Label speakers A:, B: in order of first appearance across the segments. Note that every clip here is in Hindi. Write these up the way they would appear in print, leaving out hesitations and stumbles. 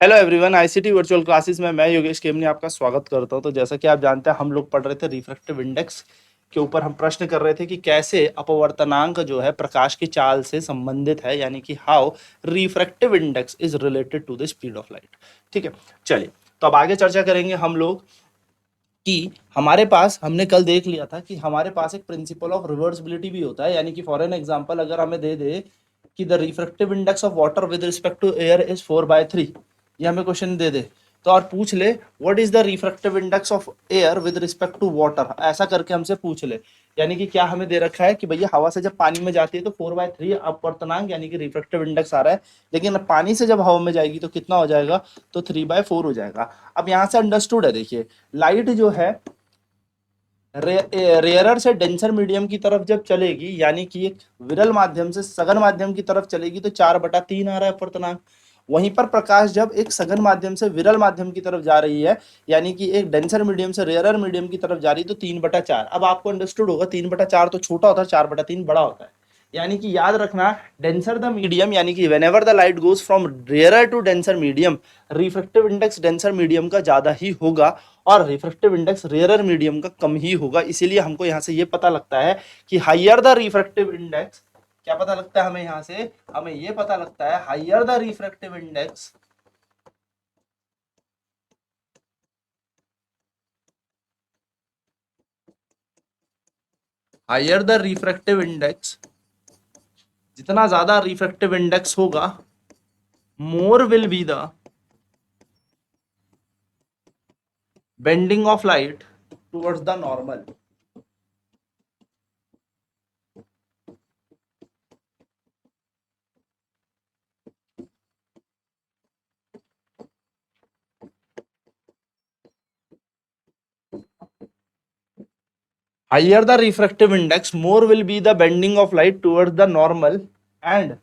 A: Hello everyone, ICT virtual classes में मैं योगेश केमनी आपका स्वागत करता हूं। तो जैसा कि आप जानते हैं, हम लोग पढ़ रहे थे रिफ्रैक्टिव इंडेक्स के ऊपर। हम प्रश्न कर रहे थे कि कैसे अपवर्तनांक जो है प्रकाश की चाल से संबंधित है, यानी कि how refractive index is related to the speed of light. ठीक है, चलिए तो अब आगे चर्चा करेंगे हम लोग कि हमारे पास, हमने कल देख लिया था कि हमारे पास एक प्रिंसिपल ऑफ रिवर्सिबिलिटी भी होता है। यानी कि फॉर एन एग्जांपल अगर हमें दे दे कि the refractive index of water with respect to air is 4/3, ये हमें क्वेश्चन दे दे तो और पूछ ले what is the refractive index of air with respect to water, ऐसा करके हमसे पूछ ले। यानी कि क्या हमें दे रखा है कि भैया हवा से जब पानी में जाती है तो 4/3 अपवर्तनांक यानी कि रिफ्रैक्टिव इंडेक्स आ रहा है, लेकिन पानी से जब हवा में जाएगी तो कितना हो जाएगा, तो 3/4 हो जाएगा। अब यहाँ से अंडरस्टूड है, देखिए लाइट जो है रेयरर से डेंसर मीडियम की तरफ जब चलेगी, यानी कि एक विरल माध्यम से सघन माध्यम की तरफ चलेगी तो 4/3 आ रहा है अपवर्तनांक। वहीं पर प्रकाश जब एक सघन माध्यम से विरल माध्यम की तरफ जा रही है, यानी कि एक डेंसर मीडियम से रेयरर मीडियम की तरफ जा रही है, तो 3/4। अब आपको अंडरस्टूड होगा 3/4 तो छोटा होता है, 4/3 बड़ा होता है। यानी कि याद रखना, डेंसर द मीडियम, यानी कि whenever the light goes from rare to denser medium, refractive index denser medium का ज्यादा ही होगा और रिफ्रैक्टिव इंडेक्स रेयर मीडियम का कम ही होगा। इसीलिए हमको यहाँ से ये पता लगता है कि हाइयर द रिफ्रैक्टिव इंडेक्स, क्या पता लगता है हमें यहाँ से, हमें ये पता लगता है higher the refractive index, higher the refractive index, जितना ज्यादा रिफ्रैक्टिव इंडेक्स होगा, more will be the bending of light towards the normal. Higher the refractive index, more will be the bending of light towards the normal, and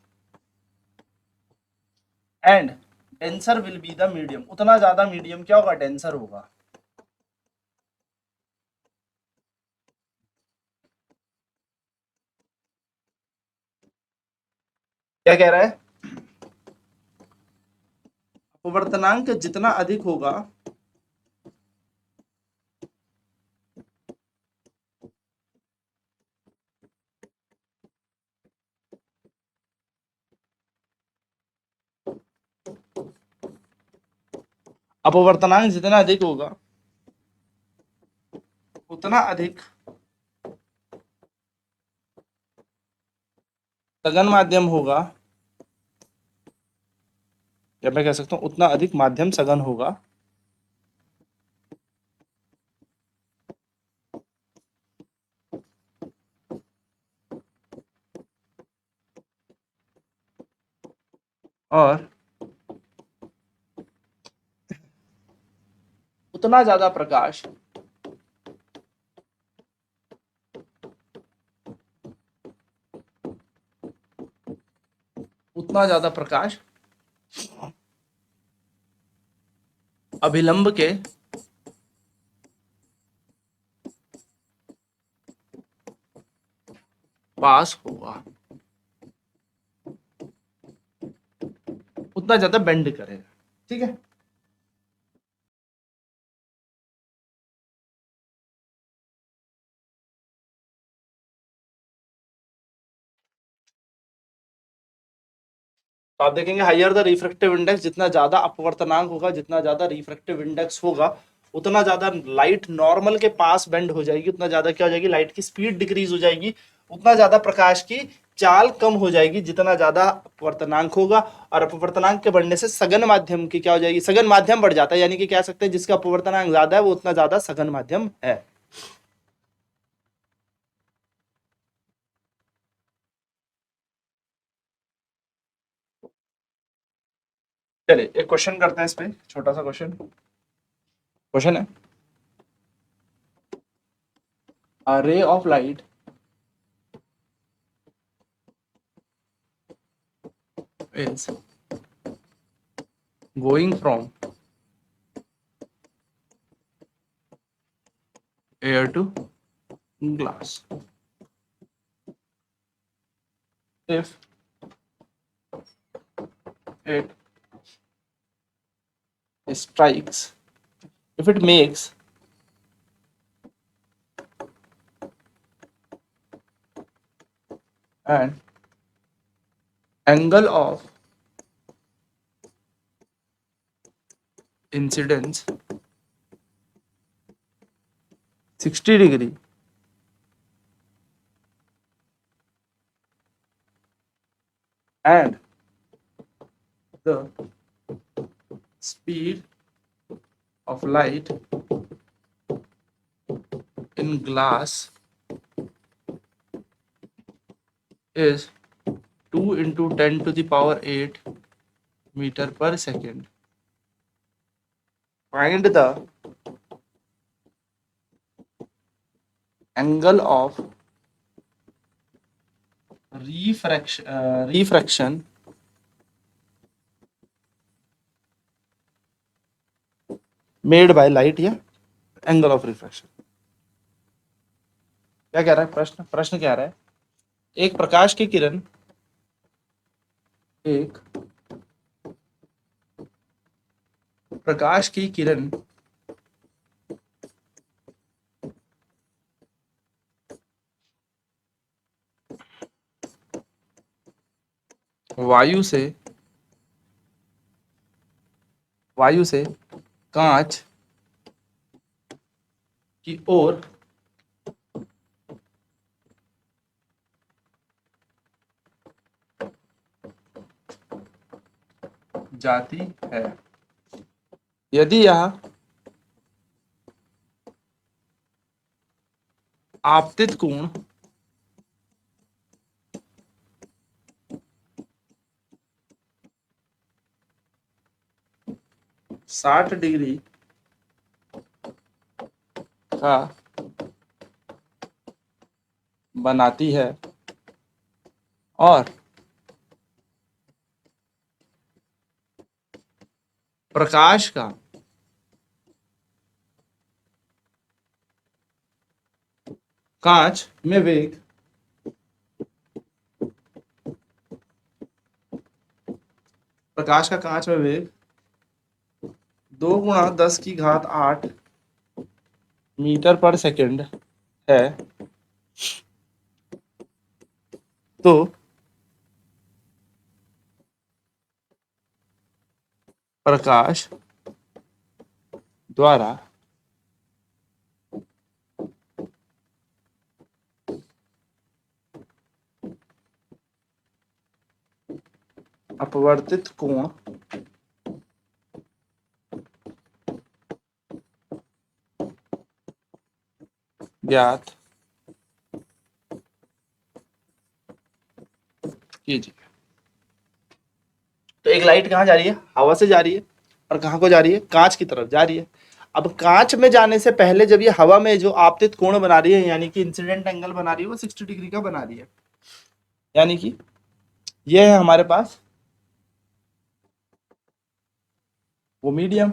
A: and denser will be the medium। उतना ज्यादा मीडियम क्या होगा, डेंसर होगा। क्या कह रहा है, अपवर्तनांक जितना अधिक होगा, अपवर्तनांक जितना अधिक होगा उतना अधिक सघन माध्यम होगा, या मैं कह सकता हूं उतना अधिक माध्यम सघन होगा। और उतना ज्यादा प्रकाश, उतना ज्यादा प्रकाश अभिलंब के पास होगा, उतना ज्यादा बेंड करेगा। ठीक है, तो आप देखेंगे हाइयर द रिफ्रैक्टिव इंडेक्स, जितना ज्यादा अपवर्तनांक होगा, जितना ज्यादा रिफ्रैक्टिव इंडेक्स होगा, उतना ज्यादा लाइट नॉर्मल के पास बेंड हो जाएगी, उतना ज्यादा क्या हो जाएगी, लाइट की स्पीड डिक्रीज हो जाएगी, उतना ज्यादा प्रकाश की चाल कम हो जाएगी, जितना ज्यादा अपवर्तनांक होगा। और अपवर्तनांक के बढ़ने से सघन माध्यम की क्या हो जाएगी, सघन माध्यम बढ़ जाता है। यानी कि कह सकते हैं जिसका अपवर्तनांक ज्यादा है वो उतना ज्यादा सघन माध्यम है। चलिए एक क्वेश्चन करते हैं इस पे, छोटा सा क्वेश्चन। क्वेश्चन है, a ray of light is going from air to glass if it strikes, if it makes an angle of incidence 60 degree and the speed of light in glass is 2 into 10 to the power 8 meter per second. Find the angle of refraction made by light या एंगल ऑफ रिफ्रैक्शन। क्या कह रहा है प्रश्न क्या रहा है? एक प्रकाश की किरण एक प्रकाश की किरण वायु से कांच की ओर जाती है। यदि यह आपतित कोण 60 डिग्री का बनाती है और प्रकाश का कांच में वेग प्रकाश का कांच में वेग 2 गुणा 10 की घात 8 मीटर पर सेकंड है, तो प्रकाश द्वारा अपवर्तित कोण ज्ञात कीजिए। तो एक लाइट कहाँ जा रही है? हवा से जा रही है। और कहाँ को जा रही है? कांच की तरफ जा रही है। अब कांच में जाने से पहले जब ये हवा में जो आपतित कोण बना रही है, यानी कि इंसिडेंट एंगल बना रही है, वो 60 डिग्री का बना रही है। यानी कि ये है हमारे पास वो मीडियम,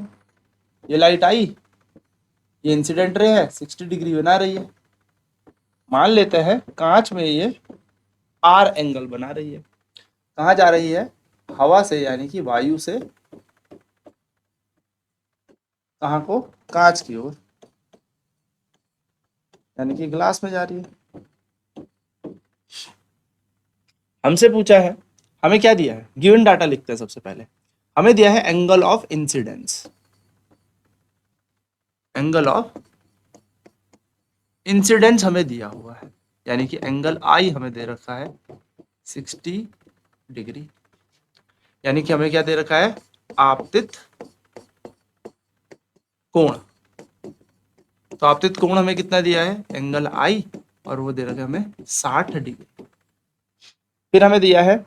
A: ये लाइट आई, ये इंसिडेंट रे है, 60 डिग्री बना रही है। मान लेते हैं कांच में ये आर एंगल बना रही है। कहाँ जा रही है? हवा से, यानी कि वायु से कहाँ को? कांच की ओर, यानी कि ग्लास में जा रही है। हमसे पूछा है, हमें क्या दिया है? गिवन डाटा लिखते हैं सबसे पहले। हमें दिया है angle of incidence, angle of incidence हमें दिया हुआ है, यानी कि एंगल आई हमें दे रखा है 60 डिग्री, यानी कि हमें क्या दे रखा है? आपतित कोण। तो आपतित कोण हमें कितना दिया है? एंगल आई, और वो दे रखा है हमें 60 डिग्री। फिर हमें दिया है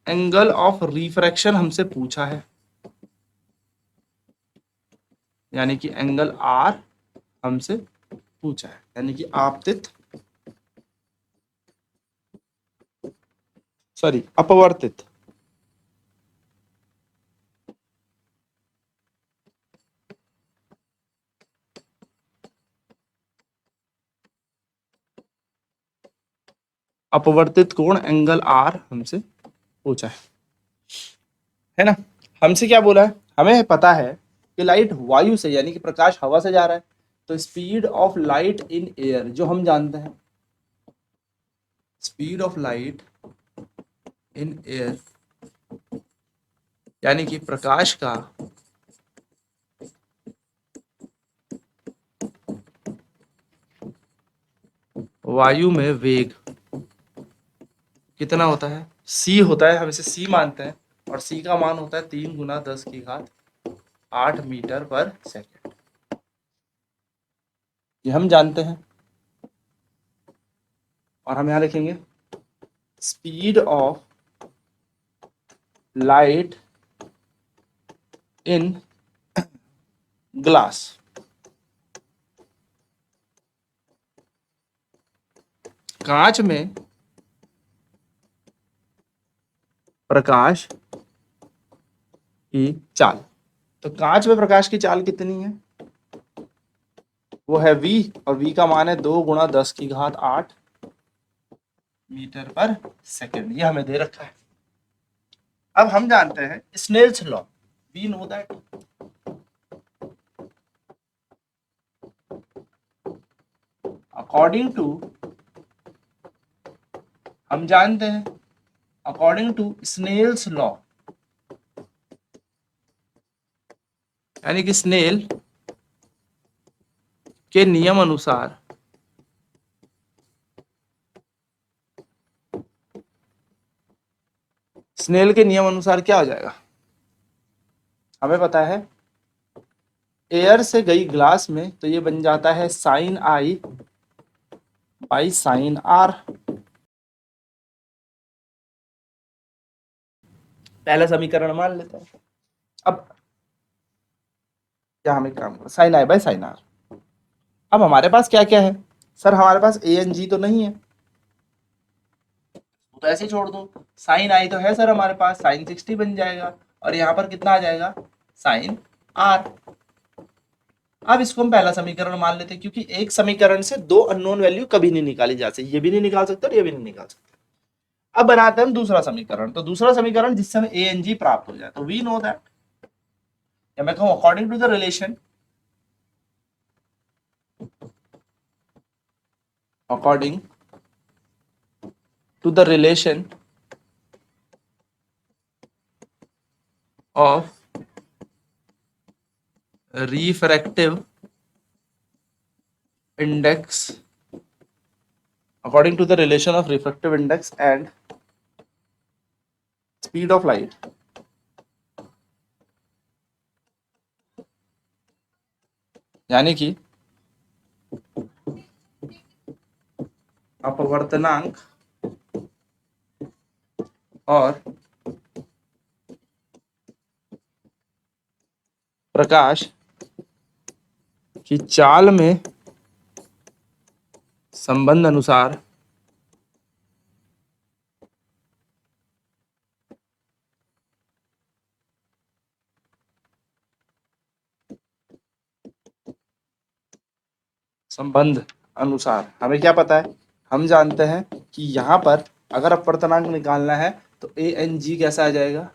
A: एंगल ऑफ रिफ्रैक्शन, हमसे पूछा है, यानी कि एंगल आर हमसे पूछा है, यानी कि आपतित अपवर्तित अपवर्तित कोण एंगल आर हमसे पूछा है। है ना। हमसे क्या बोला है, हमें पता है कि लाइट वायु से यानी कि प्रकाश हवा से जा रहा है, तो speed of light in air जो हम जानते हैं, speed of light in air यानी कि प्रकाश का वायु में वेग कितना होता है, c होता है, हम इसे c मानते हैं, और c का मान होता है 3 × 10⁸ मीटर पर सेकेंड, ये हम जानते हैं। और हम यहाँ लिखेंगे speed of light in glass, कांच में प्रकाश की चाल। तो कांच में प्रकाश की चाल कितनी है, वो है v, और v का मान है 2 × 10⁸ मीटर पर सेकेंड, ये हमें दे रखा है। अब हम जानते हैं Snell's law, we know that according to, हम जानते हैं अकॉर्डिंग टू स्नेल्स लॉ, यानी कि स्नेल के नियम अनुसार स्नेल के नियम अनुसार क्या हो जाएगा, हमें पता है एयर से गई ग्लास में तो ये बन जाता है sine i by sine r. पहला समीकरण मान लेते हैं। अब क्या हमें काम sine i by sine r. अब हमारे पास क्या क्या है, सर हमारे पास ए एन जी तो नहीं है, तो ऐसे ही छोड़ दो। साइन आई तो है सर हमारे पास, साइन 60 बन जाएगा, और यहाँ पर कितना आ जाएगा साइन आर। अब इसको हम पहला समीकरण मान लेते हैं, क्योंकि एक समीकरण से दो अननोन वैल्यू कभी नहीं निकाली जा सकती, ये भी नहीं निकाल सकते और ये भी नहीं निकाल सकते। अब बनाते हैं हम दूसरा समीकरण, तो दूसरा समीकरण जिससे हमें ए एन जी प्राप्त हो जाए, तो वी नो दैट, या मैं कहूं according to the relation, according to the relation of refractive index, according to the relation of refractive index and speed of light, यानी कि अपवर्तनांक और प्रकाश की चाल में संबंध अनुसार हमें क्या पता है, हम जानते हैं कि यहाँ पर अगर अपवर्तनांक निकालना है तो ए एन जी कैसा आ जाएगा,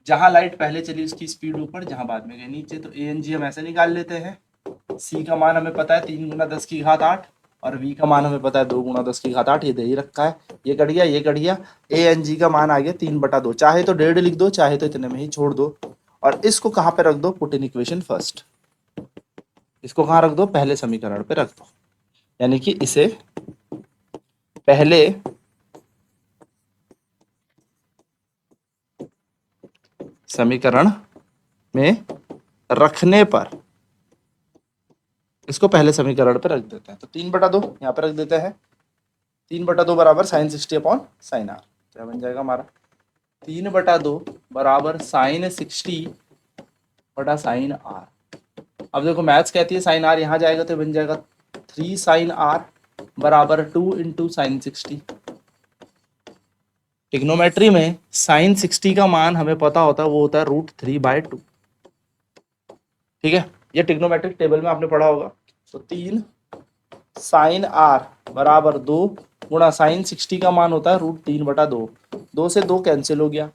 A: जहां लाइट पहले चली उसकी स्पीड ऊपर, जहां बाद में गई नीचे, तो ए एन जी हम ऐसे निकाल लेते हैं। सी का मान हमें पता है 3 × 10⁸, और v का मान हमें पता है 2 × 10⁸, ये दे ही रखा है, ये कट गया ये कट गया, ए एन जी का मान आ गया 3/2, चाहे तो 1.5 लिख दो, चाहे तो इतने में ही छोड़ दो, और इसको कहाँ पे रख दो, पुट इन इक्वेशन फर्स्ट, इसको कहाँ रख दो, पहले समीकरण पे रख दो, यानी कि इसे पहले समीकरण में रखने पर, इसको पहले समीकरण पे रख देते हैं, तो 3/2 यहाँ पे रख देते हैं, 3/2 बराबर साइन 60 अपॉन साइन आर, क्या बन जाएगा हमारा 3/2 बराबर साइन 60 बटा साइन आर। अब देखो मैथ्स कहती है साइन आर यहाँ जाएगा तो बन जाएगा 3 साइन आर बराबर 2 × साइन 60। टिग्नोमेट्री में साइन 60 का मान हमें पता होता है, वो होता है √3/2, ठीक है, ये टिग्नोमेट्रिक टेबल में आपने पढ़ा होगा। तो 3 साइन आर बराबर 2 गुणा साइन 60 का मान होता है √3/2, 2 से 2 कैंसिल हो गया,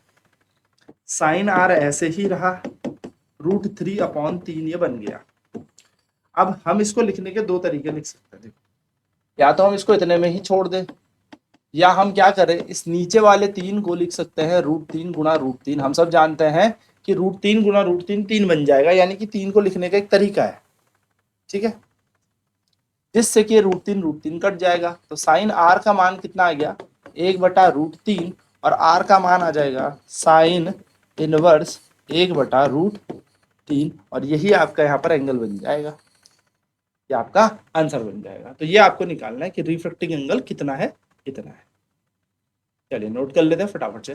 A: साइन आर ऐसे ही रहा, √3/3 ये बन गया। अब हम इसको लिखने के दो तरीके लिख सकते हैं, देखो, या तो हम इसको इतने में ही छोड़ दें, या हम क्या करें, इस नीचे वाले 3 को लिख सकते हैं √3 गुणा √3। हम सब जानते हैं कि √3 गुणा √3 3 बन जाएगा, यानी कि 3 को लिखने का एक तरीका है, ठीक है, जिससे कि √3 कट जाएगा। तो साइन आर का मान कितना आ गया, 1/√3, और आर का मान आ जाएगा साइन इनवर्स 1/√3, और यही आपका यहाँ पर एंगल बन जाएगा, ये आपका आंसर बन जाएगा। तो ये आपको निकालना है कि रिफ्रैक्टिंग एंगल कितना है, इतना है। चलिए नोट कर लेते हैं फटाफट से।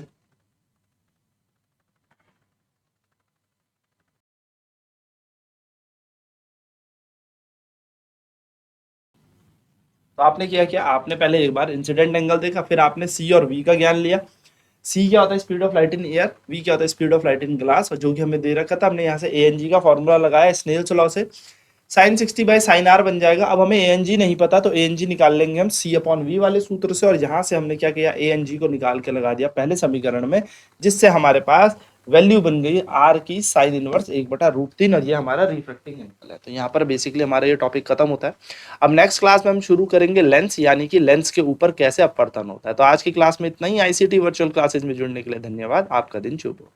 A: तो आपने क्या किया, आपने पहले एक बार इंसिडेंट एंगल देखा, फिर आपने सी और वी का ज्ञान लिया। सी क्या होता है, speed of light in air, V क्या होता है, speed of light in glass, और जो कि हमें दे रखा था, हमने यहाँ से ए एन जी का फॉर्मूला लगाया स्नेल्स लॉ से, साइन 60/sin r बन जाएगा। अब हमें ए एन जी नहीं पता, तो ए एन जी निकाल लेंगे हम C/V वाले सूत्र से, और यहाँ से हमने क्या किया, ए एन जी को निकाल के लगा दिया पहले समीकरण में, जिससे हमारे पास वैल्यू बन गई आर की साइन इनवर्स 1/√3, और ये हमारा रिफ्रैक्टिंग एंगल है। तो यहाँ पर बेसिकली हमारा ये टॉपिक खत्म होता है। अब नेक्स्ट क्लास में हम शुरू करेंगे लेंस, यानी कि लेंस के ऊपर कैसे अपवर्तन होता है। तो आज की क्लास में इतना ही। आईसीटी वर्चुअल क्लासेज में जुड़ने के लिए धन्यवाद। आपका दिन शुभ हो।